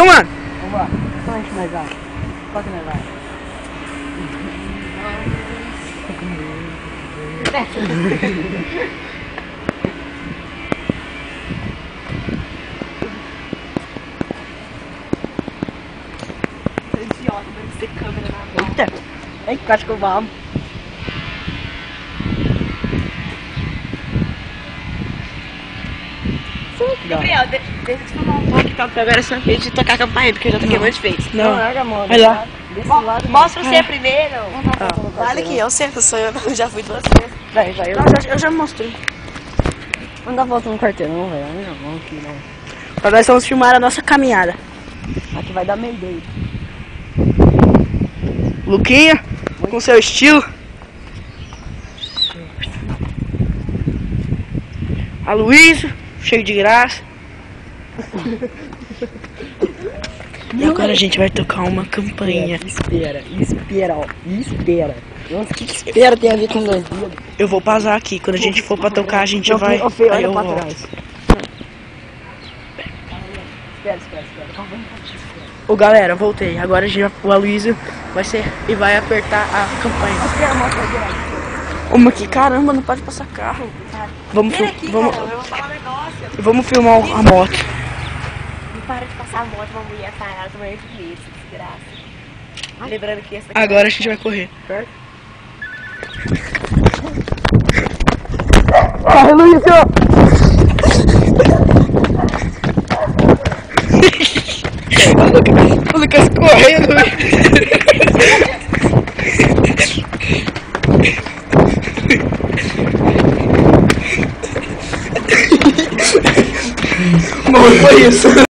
mano. Vamos lá. Só a gente mais vai. Qual que nós vai? Idiota, deve ser câmera na mão. Eita. Ai, quase que eu vamos. Gabriel, deixa eu te falar um pouco então, porque agora é sua vez de tocar a campainha, porque eu já toquei muitas vezes. Não, larga a mão. Vai lá. Desse lado. Mostra você primeiro. Vale Olha aqui, eu sei que sou eu, eu já fui duas vezes. Vai, vai. Eu já mostrei. Vamos dar a volta no quarteirão, velho. Não, vamos aqui, não. Agora nós vamos filmar a nossa caminhada. Aqui vai dar Mayday. Luquinha, com seu estilo. Aloysio, cheio de graça. E agora a gente vai tocar uma campainha. Espera, ó. Espera. Nossa, o que espera tem a ver com dois dedos? Eu vou pausar aqui. Quando a gente for pra tocar, a gente vai. Ô, Fê, Aí olha eu pra volto. trás. Espera. Ô galera, voltei. Agora o Aloysio vai ser e vai apertar a campainha. Uma aqui, caramba, não pode passar carro. Vamos, Vem aqui, vamos, cara, eu vou falar um negócio. vamos filmar a moto. Não para de passar a moto, uma mulher parada, uma mulher de medo, desgraça. Lembrando que essa daqui Agora a gente vai correr. Corre, Luísio! O Lucas correndo. Bom, foi isso.